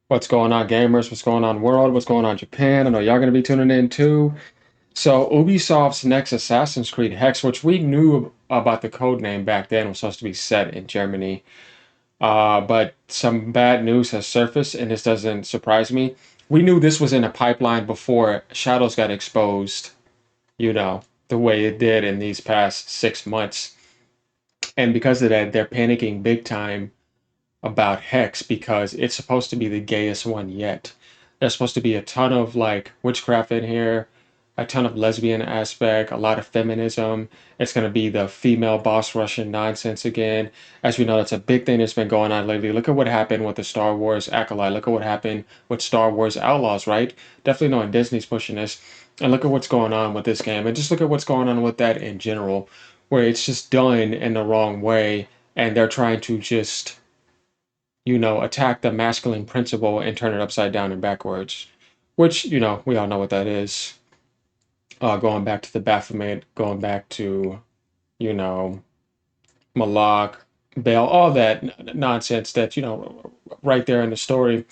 What's going on, gamers? What's going on, world? What's going on, Japan? I know y'all gonna be tuning in too. So, Ubisoft's next Assassin's Creed Hex, which we knew about the code name back then, was supposed to be set in Germany. But some bad news has surfaced, and this doesn't surprise me. We knew this was in a pipeline before Shadows got exposed, the way it did in these past 6 months. And because of that, they're panicking big time about Hex because it's supposed to be the gayest one yet. There's supposed to be a ton of like witchcraft in here, a ton of lesbian aspect, a lot of feminism. It's going to be the female boss Russian nonsense again. As we know, that's a big thing that's been going on lately. Look at what happened with the Star Wars Acolyte. Look at what happened with Star Wars Outlaws, right? Definitely knowing Disney's pushing this. And look at what's going on with this game. And just look at what's going on with that in general, where it's just done in the wrong way. And they're trying to just attack the masculine principle and turn it upside down and backwards, which, we all know what that is. Going back to the Baphomet, going back to, you know, Malak, Baal, all that nonsense that, right there in the story.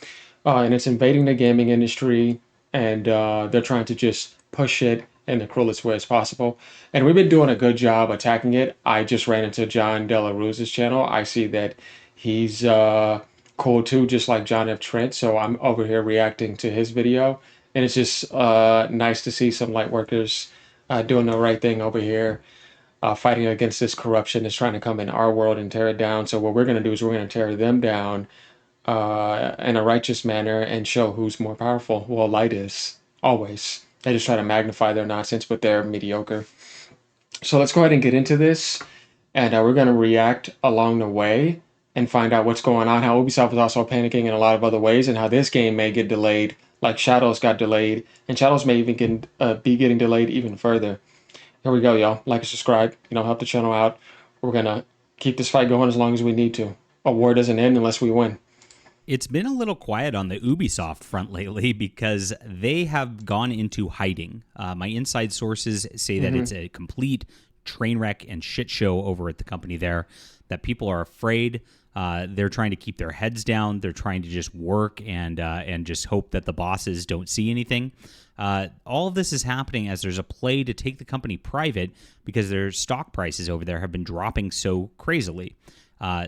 And it's invading the gaming industry, and they're trying to just push it in the cruelest way as possible. And we've been doing a good job attacking it. I just ran into John Della Ruza's channel. I see that he's cool too, just like John F. Trent. So I'm over here reacting to his video. And it's just nice to see some light workers doing the right thing over here, fighting against this corruption that's trying to come in our world and tear it down. So what we're going to do is we're going to tear them down in a righteous manner and show who's more powerful. Well, light is always. They just try to magnify their nonsense, but they're mediocre. So let's go ahead and get into this, and we're going to react along the way and find out what's going on, how Ubisoft is also panicking in a lot of other ways, and how this game may get delayed, like Shadows got delayed, and Shadows may even be getting delayed even further. Here we go, y'all. Like and subscribe. Help the channel out. We're going to keep this fight going as long as we need to. A war doesn't end unless we win. It's been a little quiet on the Ubisoft front lately because they have gone into hiding. My inside sources say that Mm-hmm. it's a complete train wreck and shit show over at the company there, that people are afraid. They're trying to keep their heads down. They're trying to just work and just hope that the bosses don't see anything. All of this is happening as there's a play to take the company private because their stock prices over there have been dropping so crazily.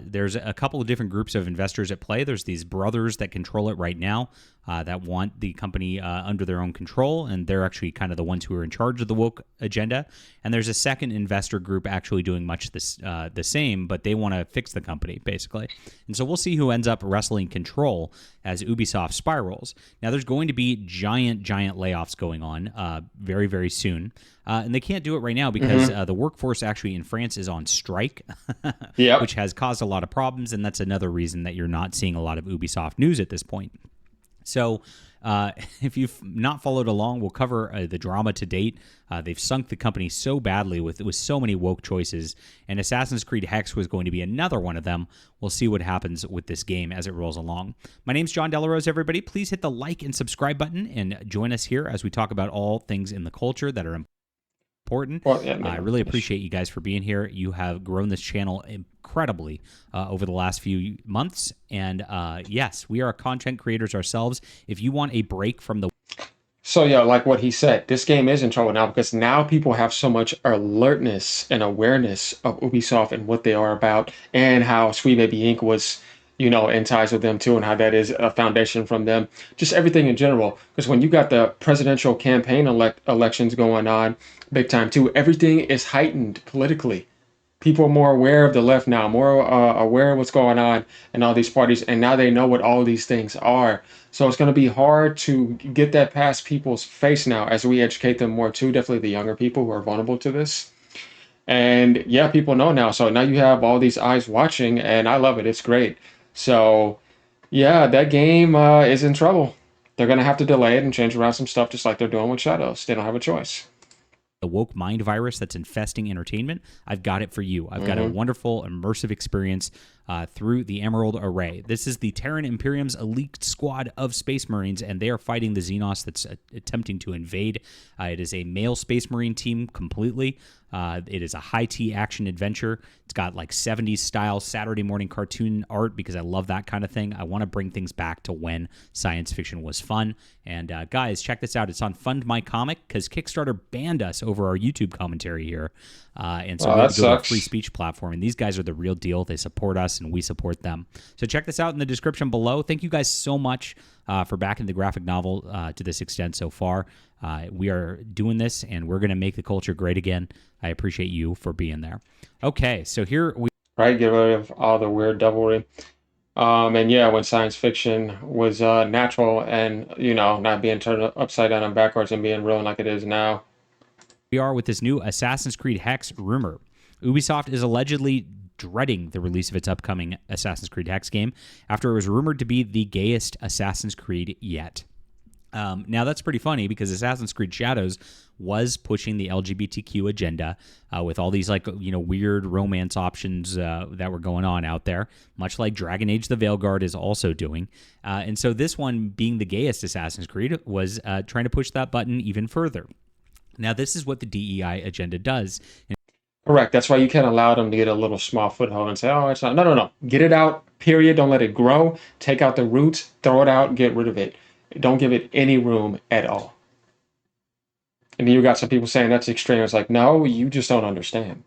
There's a couple of different groups of investors at play. There's these brothers that control it right now that want the company under their own control, and they're actually kind of the ones who are in charge of the woke agenda. And there's a second investor group actually doing much the same, but they want to fix the company, basically. And so we'll see who ends up wrestling control as Ubisoft spirals. Now, there's going to be giant layoffs going on very, very soon. And they can't do it right now because Mm-hmm. the workforce actually in France is on strike, Yep. which has caused a lot of problems. And that's another reason that you're not seeing a lot of Ubisoft news at this point. So if you've not followed along, we'll cover the drama to date. They've sunk the company so badly with so many woke choices, and Assassin's Creed Hex was going to be another one of them. We'll see what happens with this game as it rolls along. My name's John Delarose, everybody. Please hit the like and subscribe button and join us here as we talk about all things in the culture that are important. Well, yeah, I really appreciate you guys for being here. You have grown this channel incredibly over the last few months. And yes, we are content creators ourselves. If you want a break from the So yeah, like what he said, this game is in trouble now because now people have so much alertness and awareness of Ubisoft and what they are about, and how Sweet Baby Inc. was, in ties with them too, and how that is a foundation from them. Just everything in general. Because when you got the presidential campaign elections going on, big time too, everything is heightened politically. People are more aware of the left now, more aware of what's going on in all these parties, and now they know what all these things are. So it's going to be hard to get that past people's face now as we educate them more too. Definitely the younger people who are vulnerable to this. And yeah, people know now. So now you have all these eyes watching, and I love it. It's great. So yeah, that game is in trouble. They're going to have to delay it and change around some stuff just like they're doing with Shadows. They don't have a choice. woke mind virus that's infesting entertainment, I've got it for you. I've got a Hmm. wonderful immersive experience through the Emerald Array. This is the Terran Imperium's elite squad of Space Marines, and they are fighting the Xenos that's attempting to invade. It is a male Space Marine team completely. It is a high-tea action adventure. It's got like 70s style Saturday morning cartoon art because I love that kind of thing. I want to bring things back to when science fiction was fun. And guys, check this out. It's on Fund My Comic because Kickstarter banned us over our YouTube commentary here. And so we have to go to a free speech platform. And these guys are the real deal. They support us and we support them. So check this out in the description below. Thank you guys so much for backing the graphic novel to this extent so far. We are doing this, and we're going to make the culture great again. I appreciate you for being there. Okay, so here we... Right, get rid of all the weird devilry. And yeah, when science fiction was natural and, you know, not being turned upside down and backwards and being real like it is now. We are with this new Assassin's Creed Hex rumor. Ubisoft is allegedly dreading the release of its upcoming Assassin's Creed Hex game after it was rumored to be the gayest Assassin's Creed yet. Now, that's pretty funny because Assassin's Creed Shadows was pushing the LGBTQ agenda with all these, like, you know, weird romance options that were going on out there, much like Dragon Age the Veilguard is also doing. And so this one, being the gayest Assassin's Creed, was trying to push that button even further. Now, this is what the DEI agenda does. Correct. That's why you can't allow them to get a little small foothold and say, oh, it's not. No, no, no. Get it out, period. Don't let it grow. Take out the roots, throw it out, get rid of it. Don't give it any room at all. And then you got some people saying that's extreme. It's like, no, you just don't understand.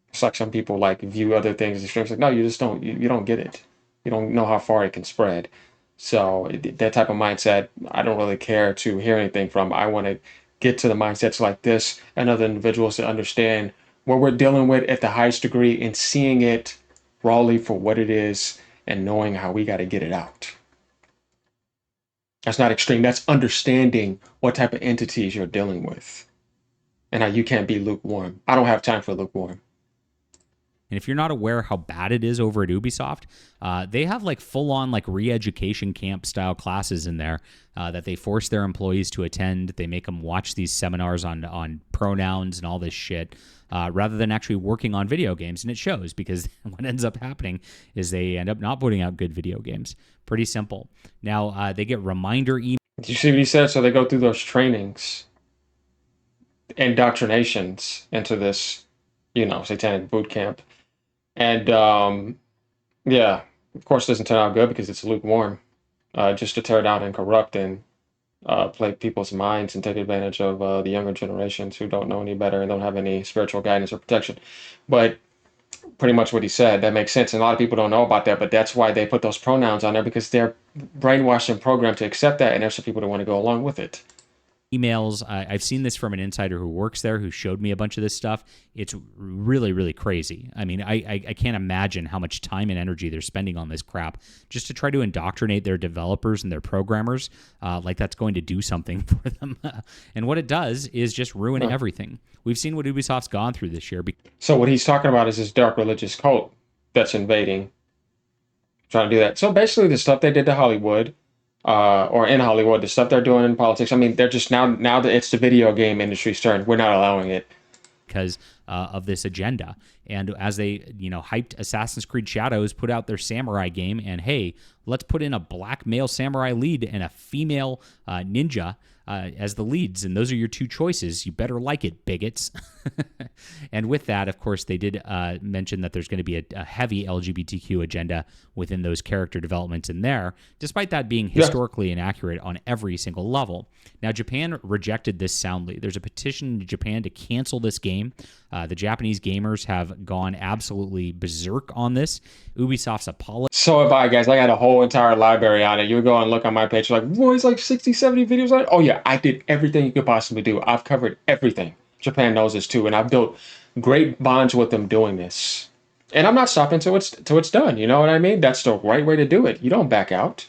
It's like some people like view other things as extreme. It's like, no, you just don't. You don't get it. You don't know how far it can spread. So that type of mindset, I don't really care to hear anything from. I want to get to the mindsets like this and other individuals to understand what we're dealing with at the highest degree and seeing it rawly for what it is and knowing how we got to get it out. That's not extreme. That's understanding what type of entities you're dealing with and how you can't be lukewarm. I don't have time for lukewarm. And if you're not aware how bad it is over at Ubisoft, they have like full-on like re-education camp style classes in there that they force their employees to attend. They make them watch these seminars on pronouns and all this shit rather than actually working on video games. And it shows because what ends up happening is they end up not putting out good video games. Pretty simple. Now, they get reminder emails. Did you see what he said? So they go through those trainings, indoctrinations into this, you know, satanic boot camp. And yeah, of course, it doesn't turn out good because it's lukewarm, just to tear down and corrupt and play people's minds and take advantage of the younger generations who don't know any better and don't have any spiritual guidance or protection. But pretty much what he said, that makes sense. And a lot of people don't know about that, but that's why they put those pronouns on there because they're brainwashed and programmed to accept that. And there's some people that want to go along with it. Emails. I've seen this from an insider who works there who showed me a bunch of this stuff. It's really, really crazy. I mean, I can't imagine how much time and energy they're spending on this crap just to try to indoctrinate their developers and their programmers like that's going to do something for them. And what it does is just ruin everything. We've seen what Ubisoft's gone through this year. So what he's talking about is this dark religious cult that's invading, trying to do that. So basically the stuff they did to Hollywood, or in Hollywood, the stuff they're doing in politics. I mean, they're just now that it's the video game industry's turn. We're not allowing it because of this agenda. And as they, you know, hyped Assassin's Creed Shadows, put out their samurai game, and hey, let's put in a black male samurai lead and a female ninja as the leads, and those are your two choices. You better like it, bigots. And with that, of course, they did mention that there's going to be a heavy LGBTQ agenda within those character developments in there, despite that being historically inaccurate on every single level. Now, Japan rejected this soundly. There's a petition in Japan to cancel this game. The Japanese gamers have gone absolutely berserk on this. Ubisoft's apology. So have I, guys. I got a whole entire library on it. You would go and look on my page, you're like, boy, it's like 60, 70 videos on it. Oh yeah, I did everything you could possibly do. I've covered everything. Japan knows this too, and I've built great bonds with them doing this. And I'm not stopping till it's done. You know what I mean? That's the right way to do it. You don't back out.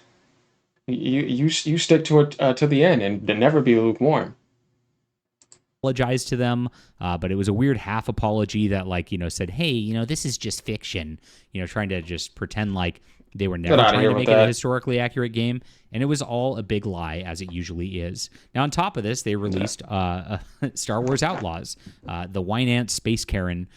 You stick to it to the end and never be lukewarm. Apologized to them, but it was a weird half apology that, like, you know, said, hey, you know, this is just fiction, you know, trying to just pretend like They were Get never out of trying here to with make it a that. historically accurate game, and it was all a big lie, as it usually is. Now, on top of this, they released Star Wars Outlaws, the Wynant Space Karen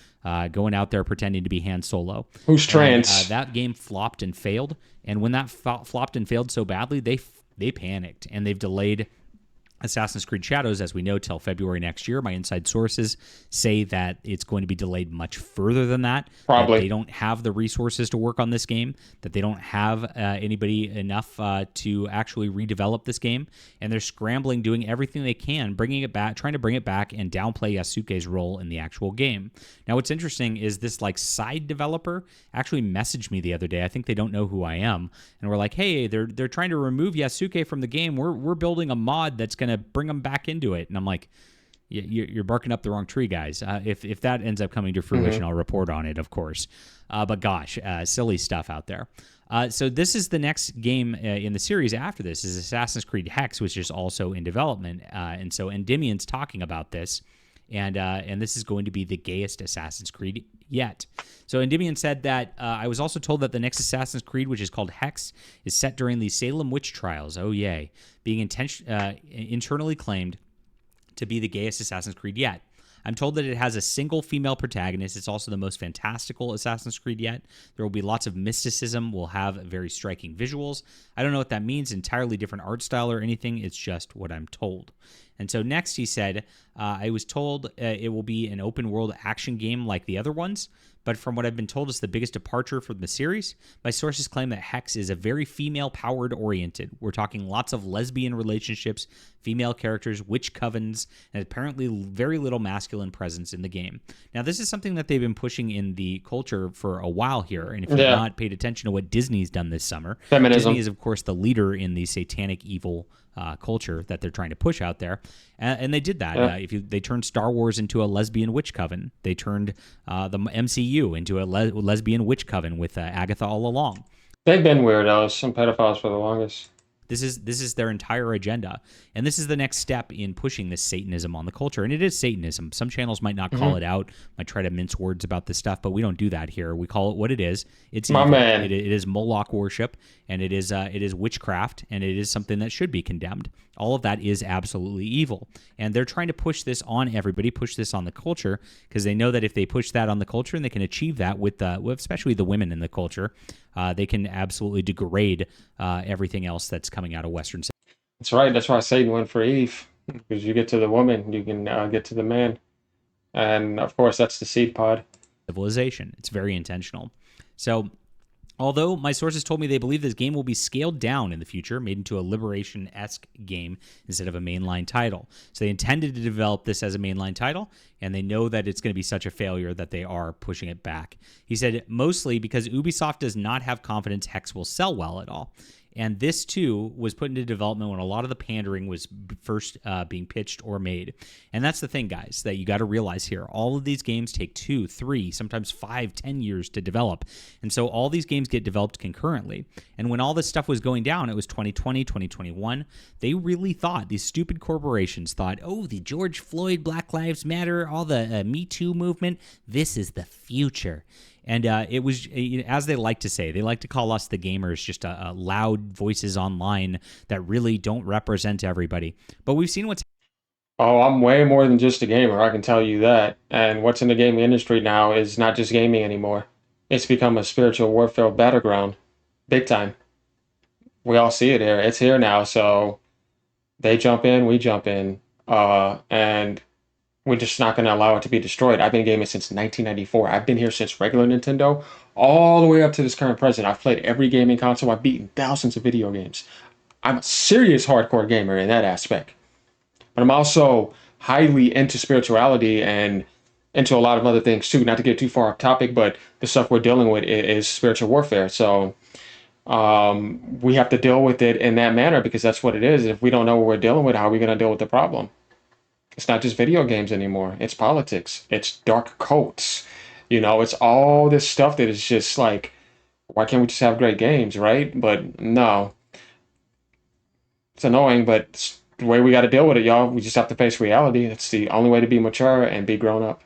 going out there pretending to be Han Solo. Who's And trans? that game flopped and failed. And when that flopped and failed so badly, they panicked, and they've delayed Assassin's Creed Shadows, as we know, till February next year. My inside sources say that it's going to be delayed much further than that they Probably. don't have the resources to work on this game, that they don't have anybody enough to actually redevelop this game, and they're scrambling, doing everything they can, bringing it back, trying to bring it back and downplay Yasuke's role in the actual game. Now, what's interesting is this like side developer actually messaged me the other day. I think they don't know who I am, and we're like, hey, they're trying to remove Yasuke from the game. We're building a mod that's going to bring them back into it. And I'm like, you're barking up the wrong tree, guys. If that ends up coming to fruition, I'll report on it, of course. But gosh, silly stuff out there. So this is the next game in the series after this is Assassin's Creed Hex, which is also in development. And so Endymion's talking about this. And this is going to be the gayest Assassin's Creed yet. So Endymion said that I was also told that the next Assassin's Creed, which is called Hex, is set during the Salem witch trials. Oh yay, being internally claimed to be the gayest Assassin's Creed yet. I'm told that it has a single female protagonist. It's also the most fantastical Assassin's Creed yet. There will be lots of mysticism. We'll have very striking visuals. I don't know what that means, entirely different art style or anything. It's just what I'm told. And so next he said, I was told it will be an open world action game like the other ones, but from what I've been told, it's the biggest departure from the series. My sources claim that Hex is a very female-powered oriented. We're talking lots of lesbian relationships, female characters, witch covens, and apparently very little masculine presence in the game. Now, this is something that they've been pushing in the culture for a while here, and if you've Yeah. not paid attention to what Disney's done this summer, Disney Feminism. is, of course, the leader in the satanic evil culture that they're trying to push out there, and they did that. Yeah. They turned Star Wars into a lesbian witch coven. They turned the MCU into a lesbian witch coven with Agatha all along. They've been weirdos, some pedophiles for the longest. This is their entire agenda, and this is the next step in pushing this Satanism on the culture. And it is Satanism. Some channels might not call it out, might try to mince words about this stuff, but we don't do that here. We call it what it is. It's My evil. man. It is Moloch worship, and it is witchcraft, and it is something that should be condemned. All of that is absolutely evil, and they're trying to push this on everybody, push this on the culture, because they know that if they push that on the culture, and they can achieve that with especially the women in the culture, they can absolutely degrade everything else that's coming out of Western That's right. That's why Satan went for Eve. Because you get to the woman, you can get to the man. And of course, that's the seed pod. civilization. It's very intentional. So, although my sources told me they believe this game will be scaled down in the future, made into a Liberation-esque game instead of a mainline title. So they intended to develop this as a mainline title, and they know that it's going to be such a failure that they are pushing it back. He said, mostly because Ubisoft does not have confidence Hex will sell well at all. And this, too, was put into development when a lot of the pandering was first being pitched or made. And that's the thing, guys, that you got to realize here. All of these games take 2, 3, sometimes 5, 10 years to develop. And so all these games get developed concurrently. And when all this stuff was going down, it was 2020, 2021. They really thought, these stupid corporations thought, oh, the George Floyd, Black Lives Matter, all the Me Too movement, this is the future. And it was, as they like to say, they like to call us the gamers just loud voices online that really don't represent everybody. But we've seen what's Oh, I'm way more than just a gamer, I can tell you that. And what's in the gaming industry now is not just gaming anymore. It's become a spiritual warfare battleground. Big time. We all see it here. It's here now, so they jump in, we jump in. And we're just not going to allow it to be destroyed. I've been gaming since 1994. I've been here since regular Nintendo, all the way up to this current present. I've played every gaming console. I've beaten thousands of video games. I'm a serious hardcore gamer in that aspect. But I'm also highly into spirituality and into a lot of other things too. Not to get too far off topic, but the stuff we're dealing with is spiritual warfare. So we have to deal with it in that manner because that's what it is. If we don't know what we're dealing with, how are we going to deal with the problem? It's not just video games anymore. It's politics. It's dark cults. It's all this stuff that is just like, why can't we just have great games, right? But no, it's annoying, but it's the way we got to deal with it, y'all. We just have to face reality. It's the only way to be mature and be grown up.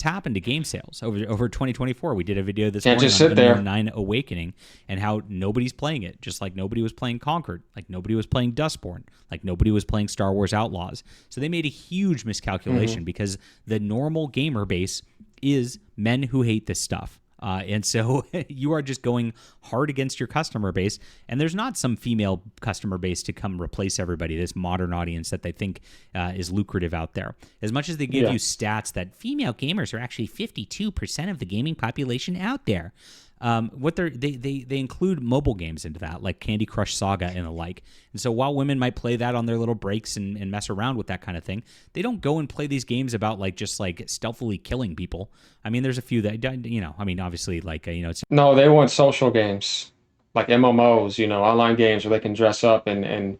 happened to game sales over 2024. We did a video this Can't morning just on sit there. Unknown 9 Awakening and how nobody's playing it, just like nobody was playing Conquered, like nobody was playing Dustborn, like nobody was playing Star Wars Outlaws. So they made a huge miscalculation because the normal gamer base is men who hate this stuff. And so you are just going hard against your customer base. And there's not some female customer base to come replace everybody, this modern audience that they think is lucrative out there. As much as they give you stats that female gamers are actually 52% of the gaming population out there. They include mobile games into that, like Candy Crush Saga and the like. And so while women might play that on their little breaks and mess around with that kind of thing, they don't go and play these games about like just like stealthily killing people. I mean, there's a few that, I mean, obviously like, it's No, they want social games like MMOs, online games where they can dress up and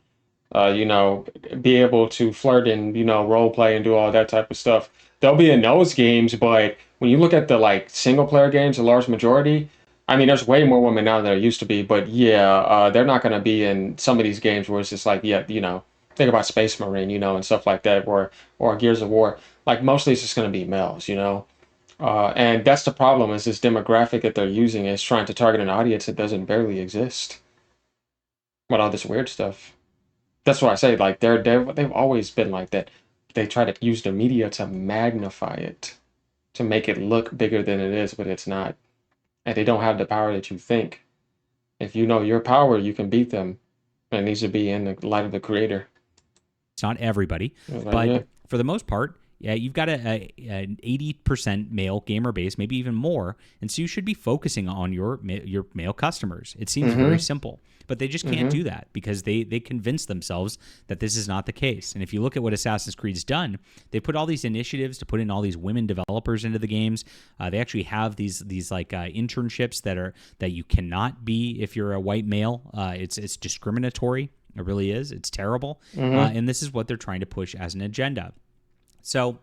be able to flirt and, role play and do all that type of stuff. They'll be in those games, but when you look at the like single player games, the large majority, I mean, there's way more women now than there used to be, but yeah, they're not going to be in some of these games where it's just like, yeah, think about Space Marine, and stuff like that, or Gears of War. Like mostly it's just going to be males. And that's the problem is this demographic that they're using is trying to target an audience that doesn't barely exist with all this weird stuff. That's why I say like they've always been like that. They try to use the media to magnify it, to make it look bigger than it is, but it's not. And they don't have the power that you think. If you know your power, you can beat them. And it needs to be in the light of the creator. not everybody, Like, but yeah. for the most part, yeah, you've got an 80% male gamer base, maybe even more, and so you should be focusing on your male customers. It seems very simple, but they just can't do that because they convince themselves that this is not the case. And if you look at what Assassin's Creed's done, they put all these initiatives to put in all these women developers into the games. They actually have these like internships that you cannot be if you're a white male. It's discriminatory. It really is. It's terrible. And this is what they're trying to push as an agenda. So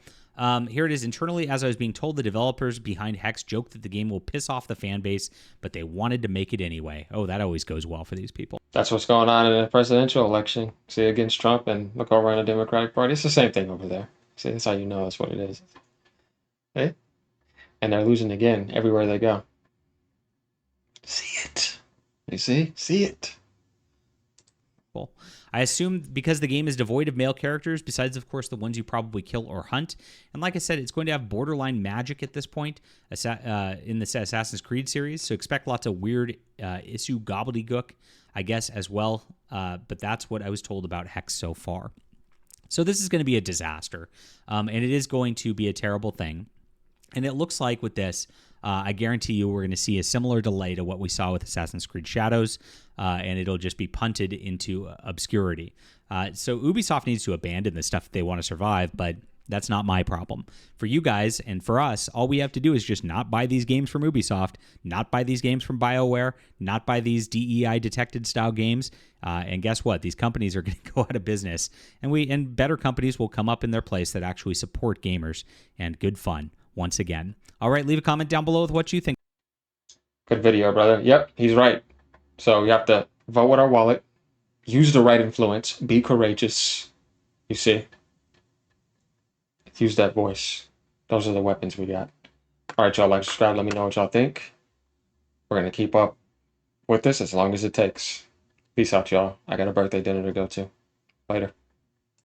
here it is. Internally, as I was being told, the developers behind Hex joked that the game will piss off the fan base, but they wanted to make it anyway. Oh, that always goes well for these people. That's what's going on in the presidential election. See, against Trump and look over in the Democratic Party. It's the same thing over there. See, that's how you know that's what it is. Hey? And they're losing again everywhere they go. See it. You see? See it. I assume because the game is devoid of male characters, besides, of course, the ones you probably kill or hunt. And like I said, it's going to have borderline magic at this point in the Assassin's Creed series. So expect lots of weird issue gobbledygook, I guess, as well. But that's what I was told about Hex so far. So this is going to be a disaster. And it is going to be a terrible thing. And it looks like with this, I guarantee you we're going to see a similar delay to what we saw with Assassin's Creed Shadows, and it'll just be punted into obscurity. So Ubisoft needs to abandon this stuff if they want to survive, but that's not my problem. For you guys and for us, all we have to do is just not buy these games from Ubisoft, not buy these games from BioWare, not buy these DEI detected style games, and guess what? These companies are going to go out of business, and better companies will come up in their place that actually support gamers and good fun. Once again. All right, leave a comment down below with what you think. Good video, brother. Yep, he's right. So you have to vote with our wallet, use the right influence, be courageous. You see? Use that voice. Those are the weapons we got. All right, y'all, like, subscribe, let me know what y'all think. We're going to keep up with this as long as it takes. Peace out, y'all. I got a birthday dinner to go to. Later.